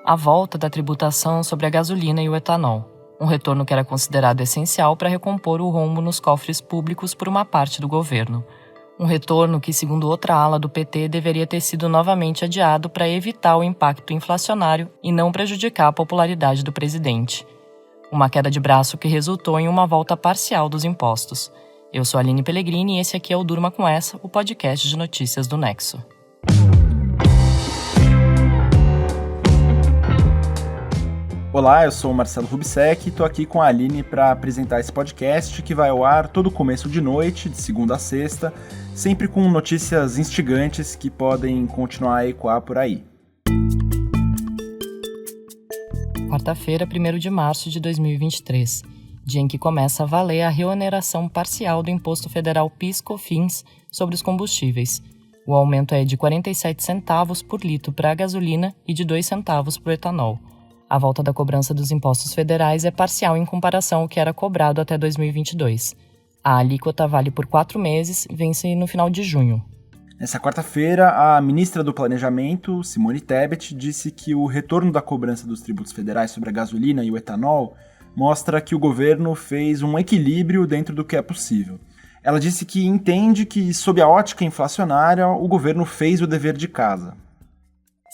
a volta da tributação sobre a gasolina e o etanol, um retorno que era considerado essencial para recompor o rombo nos cofres públicos por uma parte do governo. Um retorno que, segundo outra ala do PT, deveria ter sido novamente adiado para evitar o impacto inflacionário e não prejudicar a popularidade do presidente. Uma queda de braço que resultou em uma volta parcial dos impostos. Eu sou a Aline Pellegrini e esse aqui é o Durma Com Essa, o podcast de notícias do Nexo. Olá, eu sou o Marcelo Rubsec e estou aqui com a Aline para apresentar esse podcast que vai ao ar todo começo de noite, de segunda a sexta, sempre com notícias instigantes que podem continuar a ecoar por aí. Quarta-feira, 1º de março de 2023, dia em que começa a valer a reoneração parcial do Imposto Federal PIS/COFINS sobre os combustíveis. O aumento é de 47 centavos por litro para a gasolina e de 2 centavos para o etanol. A volta da cobrança dos impostos federais é parcial em comparação ao que era cobrado até 2022. A alíquota vale por 4 meses e vence no final de junho. Nessa quarta-feira, a ministra do Planejamento, Simone Tebet, disse que o retorno da cobrança dos tributos federais sobre a gasolina e o etanol mostra que o governo fez um equilíbrio dentro do que é possível. Ela disse que entende que, sob a ótica inflacionária, o governo fez o dever de casa.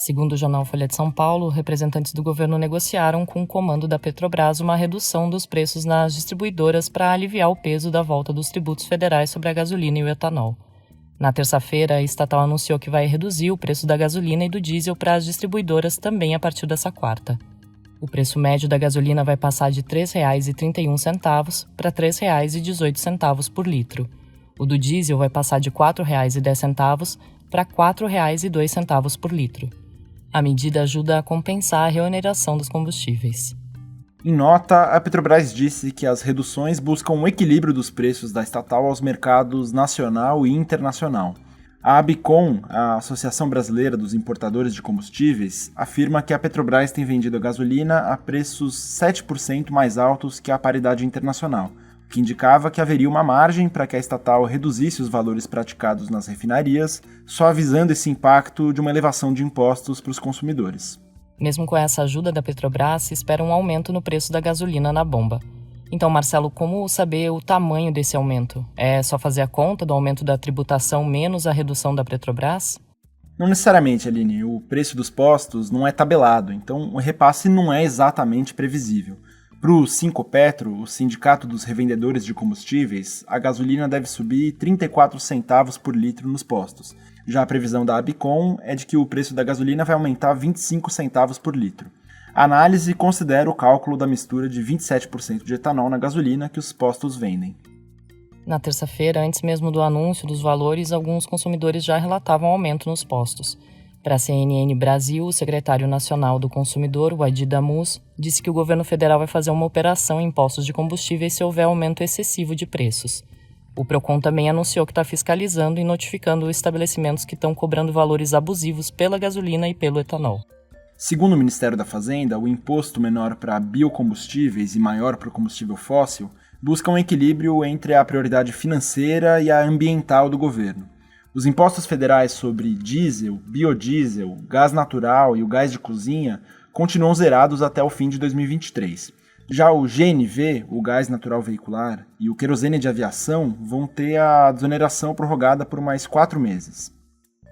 Segundo o jornal Folha de São Paulo, representantes do governo negociaram com o comando da Petrobras uma redução dos preços nas distribuidoras para aliviar o peso da volta dos tributos federais sobre a gasolina e o etanol. Na terça-feira, a estatal anunciou que vai reduzir o preço da gasolina e do diesel para as distribuidoras também a partir dessa quarta. O preço médio da gasolina vai passar de R$ 3,31 para R$ 3,18 por litro. O do diesel vai passar de R$ 4,10 para R$ 4,02 por litro. A medida ajuda a compensar a reoneração dos combustíveis. Em nota, a Petrobras disse que as reduções buscam um equilíbrio dos preços da estatal aos mercados nacional e internacional. A ABICOM, a Associação Brasileira dos Importadores de Combustíveis, afirma que a Petrobras tem vendido a gasolina a preços 7% mais altos que a paridade internacional, o que indicava que haveria uma margem para que a estatal reduzisse os valores praticados nas refinarias, suavizando esse impacto de uma elevação de impostos para os consumidores. Mesmo com essa ajuda da Petrobras, se espera um aumento no preço da gasolina na bomba. Então, Marcelo, como saber o tamanho desse aumento? É só fazer a conta do aumento da tributação menos a redução da Petrobras? Não necessariamente, Aline. O preço dos postos não é tabelado, então o repasse não é exatamente previsível. Para o Sinqopetro, o Sindicato dos Revendedores de Combustíveis, a gasolina deve subir 34 centavos por litro nos postos. Já a previsão da ABICOM é de que o preço da gasolina vai aumentar 25 centavos por litro. A análise considera o cálculo da mistura de 27% de etanol na gasolina que os postos vendem. Na terça-feira, antes mesmo do anúncio dos valores, alguns consumidores já relatavam aumento nos postos. Para a CNN Brasil, o secretário nacional do consumidor, o Adi Damus, disse que o governo federal vai fazer uma operação em postos de combustíveis se houver aumento excessivo de preços. O Procon também anunciou que está fiscalizando e notificando estabelecimentos que estão cobrando valores abusivos pela gasolina e pelo etanol. Segundo o Ministério da Fazenda, o imposto menor para biocombustíveis e maior para o combustível fóssil busca um equilíbrio entre a prioridade financeira e a ambiental do governo. Os impostos federais sobre diesel, biodiesel, gás natural e o gás de cozinha continuam zerados até o fim de 2023. Já o GNV, o gás natural veicular, e o querosene de aviação vão ter a desoneração prorrogada por mais 4 meses.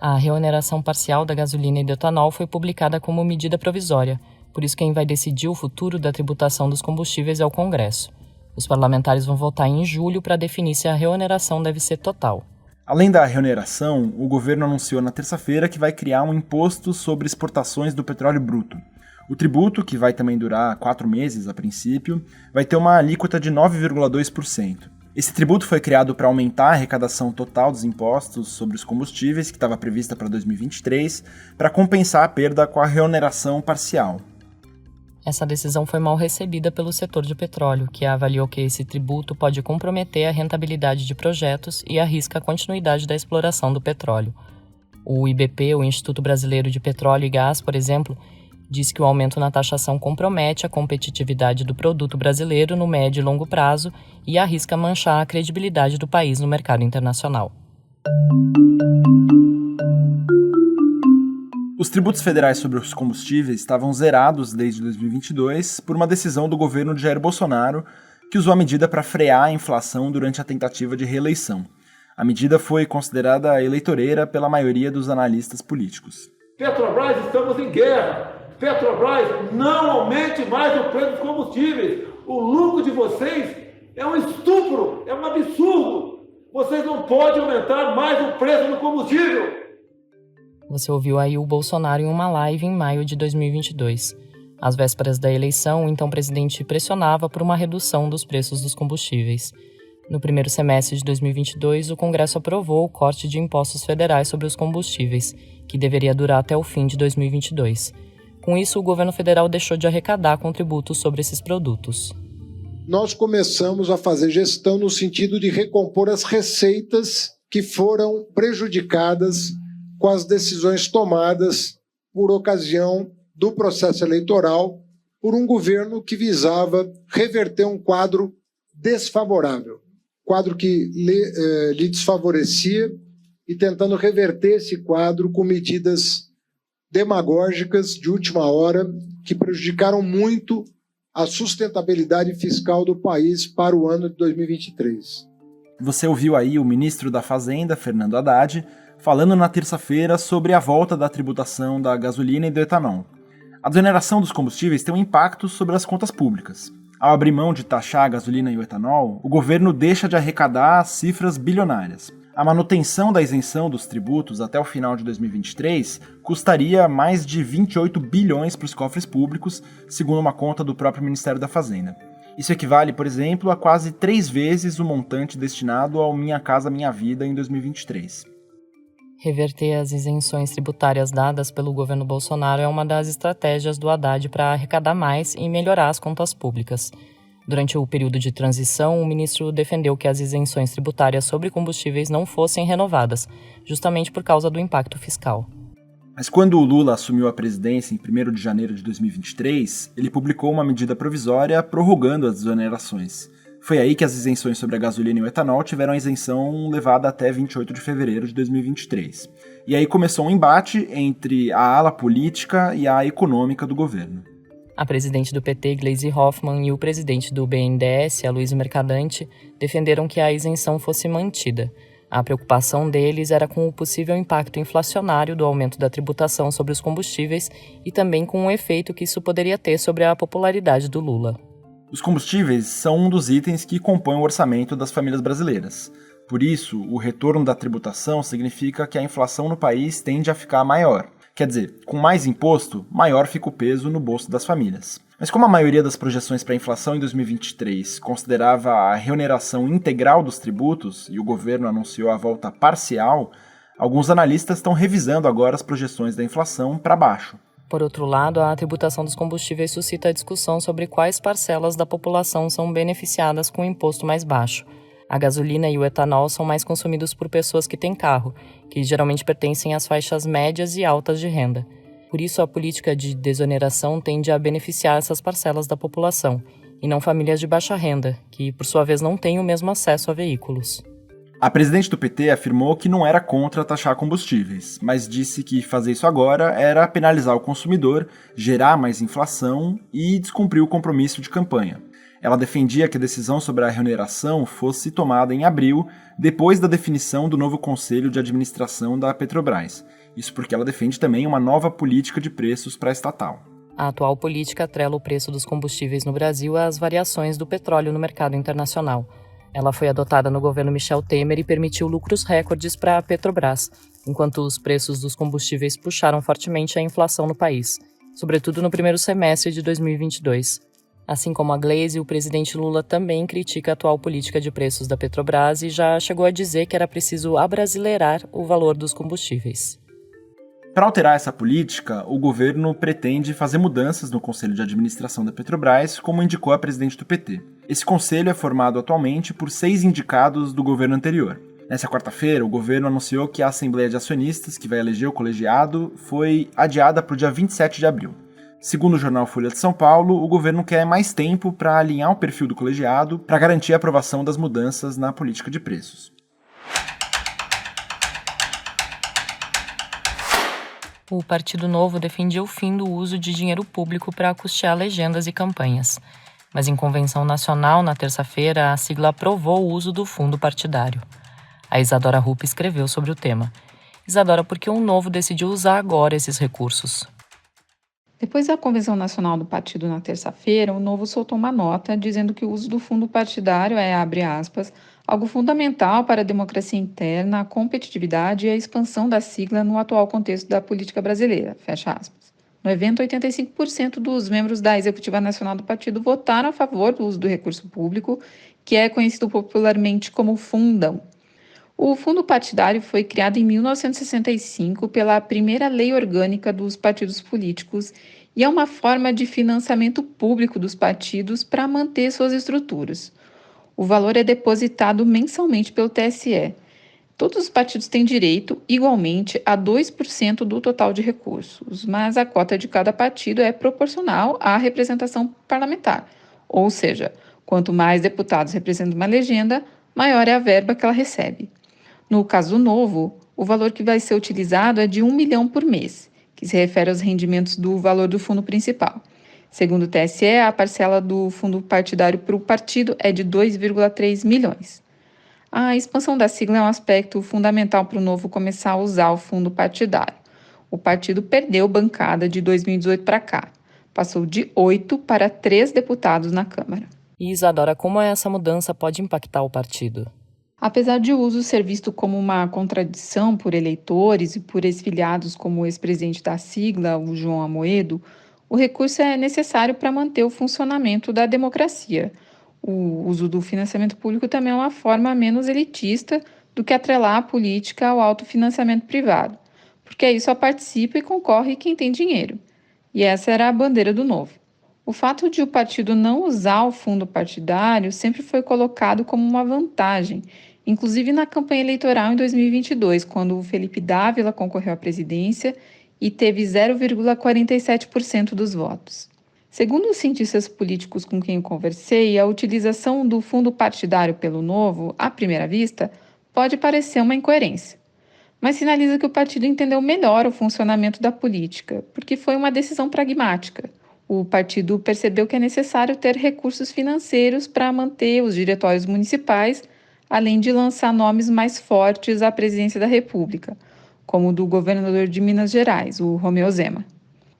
A reoneração parcial da gasolina e do etanol foi publicada como medida provisória, por isso quem vai decidir o futuro da tributação dos combustíveis é o Congresso. Os parlamentares vão votar em julho para definir se a reoneração deve ser total. Além da reoneração, o governo anunciou na terça-feira que vai criar um imposto sobre exportações do petróleo bruto. O tributo, que vai também durar 4 meses a princípio, vai ter uma alíquota de 9,2%. Esse tributo foi criado para aumentar a arrecadação total dos impostos sobre os combustíveis, que estava prevista para 2023, para compensar a perda com a reoneração parcial. Essa decisão foi mal recebida pelo setor de petróleo, que avaliou que esse tributo pode comprometer a rentabilidade de projetos e arrisca a continuidade da exploração do petróleo. O IBP, o Instituto Brasileiro de Petróleo e Gás, por exemplo, diz que o aumento na taxação compromete a competitividade do produto brasileiro no médio e longo prazo e arrisca manchar a credibilidade do país no mercado internacional. Os tributos federais sobre os combustíveis estavam zerados desde 2022 por uma decisão do governo de Jair Bolsonaro, que usou a medida para frear a inflação durante a tentativa de reeleição. A medida foi considerada eleitoreira pela maioria dos analistas políticos. Petrobras, estamos em guerra. Petrobras, não aumente mais o preço dos combustíveis. O lucro de vocês é um estupro, é um absurdo. Vocês não podem aumentar mais o preço do combustível. Você ouviu aí o Bolsonaro em uma live em maio de 2022. Às vésperas da eleição, o então presidente pressionava por uma redução dos preços dos combustíveis. No primeiro semestre de 2022, o Congresso aprovou o corte de impostos federais sobre os combustíveis, que deveria durar até o fim de 2022. Com isso, o governo federal deixou de arrecadar contributos sobre esses produtos. Nós começamos a fazer gestão no sentido de recompor as receitas que foram prejudicadas com as decisões tomadas por ocasião do processo eleitoral por um governo que visava reverter um quadro desfavorável, quadro que lhe desfavorecia, e tentando reverter esse quadro com medidas demagógicas de última hora que prejudicaram muito a sustentabilidade fiscal do país para o ano de 2023. Você ouviu aí o ministro da Fazenda, Fernando Haddad, falando na terça-feira sobre a volta da tributação da gasolina e do etanol. A desoneração dos combustíveis tem um impacto sobre as contas públicas. Ao abrir mão de taxar a gasolina e o etanol, o governo deixa de arrecadar cifras bilionárias. A manutenção da isenção dos tributos até o final de 2023 custaria mais de 28 bilhões para os cofres públicos, segundo uma conta do próprio Ministério da Fazenda. Isso equivale, por exemplo, a quase 3 vezes o montante destinado ao Minha Casa Minha Vida em 2023. Reverter as isenções tributárias dadas pelo governo Bolsonaro é uma das estratégias do Haddad para arrecadar mais e melhorar as contas públicas. Durante o período de transição, o ministro defendeu que as isenções tributárias sobre combustíveis não fossem renovadas, justamente por causa do impacto fiscal. Mas quando o Lula assumiu a presidência em 1º de janeiro de 2023, ele publicou uma medida provisória prorrogando as desonerações. Foi aí que as isenções sobre a gasolina e o etanol tiveram a isenção levada até 28 de fevereiro de 2023. E aí começou um embate entre a ala política e a econômica do governo. A presidente do PT, Gleisi Hoffmann, e o presidente do BNDES, Aloysio Mercadante, defenderam que a isenção fosse mantida. A preocupação deles era com o possível impacto inflacionário do aumento da tributação sobre os combustíveis e também com o efeito que isso poderia ter sobre a popularidade do Lula. Os combustíveis são um dos itens que compõem o orçamento das famílias brasileiras. Por isso, o retorno da tributação significa que a inflação no país tende a ficar maior. Quer dizer, com mais imposto, maior fica o peso no bolso das famílias. Mas como a maioria das projeções para a inflação em 2023 considerava a reoneração integral dos tributos e o governo anunciou a volta parcial, alguns analistas estão revisando agora as projeções da inflação para baixo. Por outro lado, a tributação dos combustíveis suscita a discussão sobre quais parcelas da população são beneficiadas com o imposto mais baixo. A gasolina e o etanol são mais consumidos por pessoas que têm carro, que geralmente pertencem às faixas médias e altas de renda. Por isso, a política de desoneração tende a beneficiar essas parcelas da população, e não famílias de baixa renda, que, por sua vez, não têm o mesmo acesso a veículos. A presidente do PT afirmou que não era contra taxar combustíveis, mas disse que fazer isso agora era penalizar o consumidor, gerar mais inflação e descumprir o compromisso de campanha. Ela defendia que a decisão sobre a reoneração fosse tomada em abril, depois da definição do novo Conselho de Administração da Petrobras. Isso porque ela defende também uma nova política de preços para a estatal. A atual política atrela o preço dos combustíveis no Brasil às variações do petróleo no mercado internacional. Ela foi adotada no governo Michel Temer e permitiu lucros recordes para a Petrobras, enquanto os preços dos combustíveis puxaram fortemente a inflação no país, sobretudo no primeiro semestre de 2022. Assim como a Gleisi, o presidente Lula também critica a atual política de preços da Petrobras e já chegou a dizer que era preciso abrasileirar o valor dos combustíveis. Para alterar essa política, o governo pretende fazer mudanças no Conselho de Administração da Petrobras, como indicou a presidente do PT. Esse conselho é formado atualmente por 6 indicados do governo anterior. Nessa quarta-feira, o governo anunciou que a Assembleia de Acionistas, que vai eleger o colegiado, foi adiada para o dia 27 de abril. Segundo o jornal Folha de São Paulo, o governo quer mais tempo para alinhar o perfil do colegiado para garantir a aprovação das mudanças na política de preços. O Partido Novo defendia o fim do uso de dinheiro público para custear legendas e campanhas. Mas em convenção nacional, na terça-feira, a sigla aprovou o uso do fundo partidário. A Isadora Rupp escreveu sobre o tema. Isadora, por que o Novo decidiu usar agora esses recursos? Depois da Convenção Nacional do Partido na terça-feira, o Novo soltou uma nota dizendo que o uso do fundo partidário é, abre aspas, algo fundamental para a democracia interna, a competitividade e a expansão da sigla no atual contexto da política brasileira, fecha aspas. No evento, 85% dos membros da Executiva Nacional do partido votaram a favor do uso do recurso público, que é conhecido popularmente como fundão. O fundo partidário foi criado em 1965 pela primeira lei orgânica dos partidos políticos e é uma forma de financiamento público dos partidos para manter suas estruturas. O valor é depositado mensalmente pelo TSE. Todos os partidos têm direito, igualmente, a 2% do total de recursos, mas a cota de cada partido é proporcional à representação parlamentar, ou seja, quanto mais deputados representam uma legenda, maior é a verba que ela recebe. No caso Novo, o valor que vai ser utilizado é de R$ 1 milhão por mês, que se refere aos rendimentos do valor do fundo principal. Segundo o TSE, a parcela do fundo partidário para o partido é de 2,3 milhões. A expansão da sigla é um aspecto fundamental para o Novo começar a usar o fundo partidário. O partido perdeu bancada de 2018 para cá. Passou de 8 para 3 deputados na Câmara. E Isadora, como essa mudança pode impactar o partido? Apesar de o uso ser visto como uma contradição por eleitores e por ex-filiados como o ex-presidente da sigla, o João Amoedo, o recurso é necessário para manter o funcionamento da democracia. O uso do financiamento público também é uma forma menos elitista do que atrelar a política ao autofinanciamento privado, porque aí só participa e concorre quem tem dinheiro. E essa era a bandeira do Novo. O fato de o partido não usar o fundo partidário sempre foi colocado como uma vantagem, inclusive na campanha eleitoral em 2022, quando o Felipe Dávila concorreu à presidência e teve 0,47% dos votos. Segundo os cientistas políticos com quem eu conversei, a utilização do fundo partidário pelo Novo, à primeira vista, pode parecer uma incoerência, mas sinaliza que o partido entendeu melhor o funcionamento da política, porque foi uma decisão pragmática. O partido percebeu que é necessário ter recursos financeiros para manter os diretórios municipais, além de lançar nomes mais fortes à presidência da República, como o do governador de Minas Gerais, o Romeu Zema.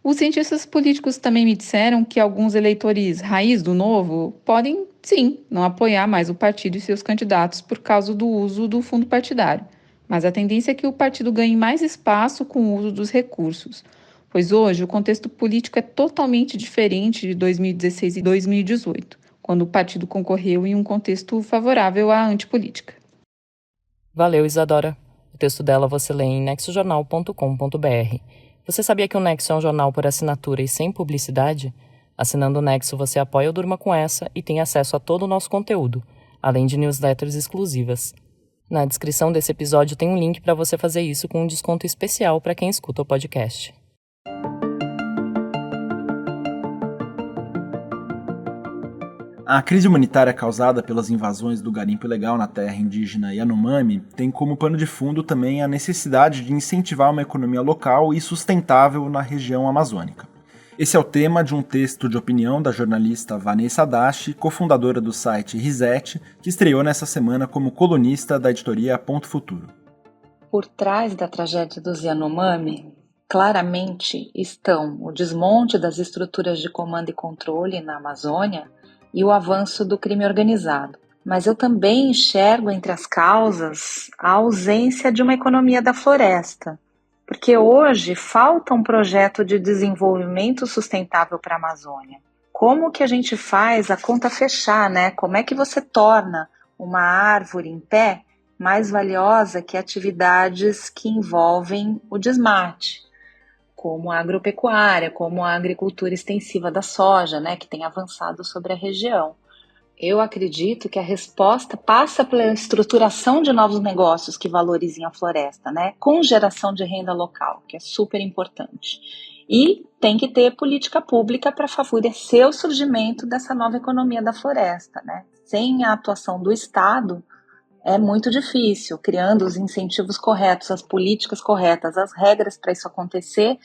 Os cientistas políticos também me disseram que alguns eleitores raiz do Novo podem, sim, não apoiar mais o partido e seus candidatos por causa do uso do fundo partidário, mas a tendência é que o partido ganhe mais espaço com o uso dos recursos, pois hoje o contexto político é totalmente diferente de 2016 e 2018, quando o partido concorreu em um contexto favorável à antipolítica. Valeu, Isadora. O texto dela você lê em nexojornal.com.br. Você sabia que o Nexo é um jornal por assinatura e sem publicidade? Assinando o Nexo, você apoia o Durma Com Essa e tem acesso a todo o nosso conteúdo, além de newsletters exclusivas. Na descrição desse episódio tem um link para você fazer isso com um desconto especial para quem escuta o podcast. A crise humanitária causada pelas invasões do garimpo ilegal na terra indígena Yanomami tem como pano de fundo também a necessidade de incentivar uma economia local e sustentável na região amazônica. Esse é o tema de um texto de opinião da jornalista Vanessa Adachi, cofundadora do site Reset, que estreou nessa semana como colunista da editoria Ponto Futuro. Por trás da tragédia dos Yanomami, claramente estão o desmonte das estruturas de comando e controle na Amazônia e o avanço do crime organizado. Mas eu também enxergo entre as causas a ausência de uma economia da floresta, porque hoje falta um projeto de desenvolvimento sustentável para a Amazônia. Como que a gente faz a conta fechar, né? Como é que você torna uma árvore em pé mais valiosa que atividades que envolvem o desmate, como a agropecuária, como a agricultura extensiva da soja, né, que tem avançado sobre a região. Eu acredito que a resposta passa pela estruturação de novos negócios que valorizem a floresta, né, com geração de renda local, que é super importante. E tem que ter política pública para favorecer o surgimento dessa nova economia da floresta, né. Sem a atuação do Estado, é muito difícil, criando os incentivos corretos, as políticas corretas, as regras para isso acontecer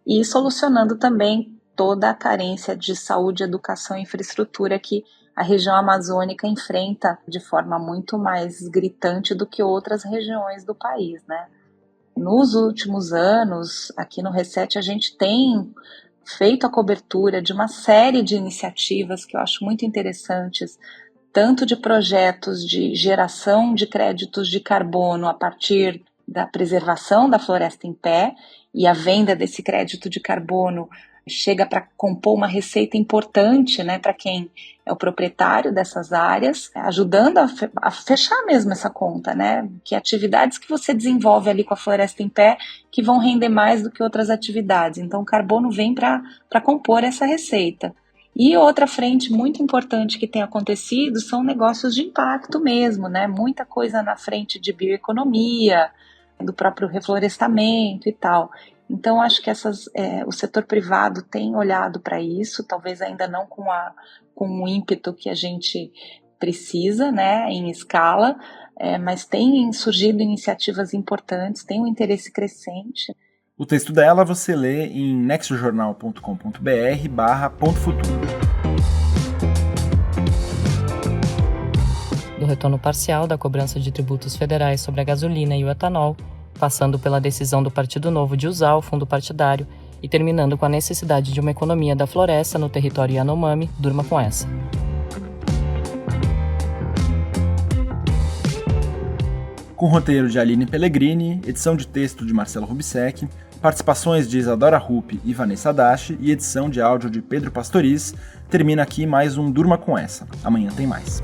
e solucionando também toda a carência de saúde, educação e infraestrutura que a região amazônica enfrenta de forma muito mais gritante do que outras regiões do país, né? Nos últimos anos, aqui no Reset, a gente tem feito a cobertura de uma série de iniciativas que eu acho muito interessantes, tanto de projetos de geração de créditos de carbono a partir da preservação da floresta em pé, e a venda desse crédito de carbono chega para compor uma receita importante, né, para quem é o proprietário dessas áreas, ajudando a fechar mesmo essa conta, né, que atividades que você desenvolve ali com a floresta em pé que vão render mais do que outras atividades. Então o carbono vem para compor essa receita. E outra frente muito importante que tem acontecido são negócios de impacto mesmo, né, muita coisa na frente de bioeconomia, do próprio reflorestamento e tal. Então, acho que o setor privado tem olhado para isso, talvez ainda não com o ímpeto que a gente precisa, né, em escala, mas tem surgido iniciativas importantes, tem um interesse crescente. O texto dela você lê em nexojornal.com.br/ponto-futuro. Do retorno parcial da cobrança de tributos federais sobre a gasolina e o etanol, passando pela decisão do Partido Novo de usar o fundo partidário e terminando com a necessidade de uma economia da floresta no território Yanomami, durma com essa. Com roteiro de Aline Pellegrini, edição de texto de Marcelo Rubissec, participações de Isadora Rupp e Vanessa Dashi e edição de áudio de Pedro Pastoriz, termina aqui mais um Durma com essa. Amanhã tem mais.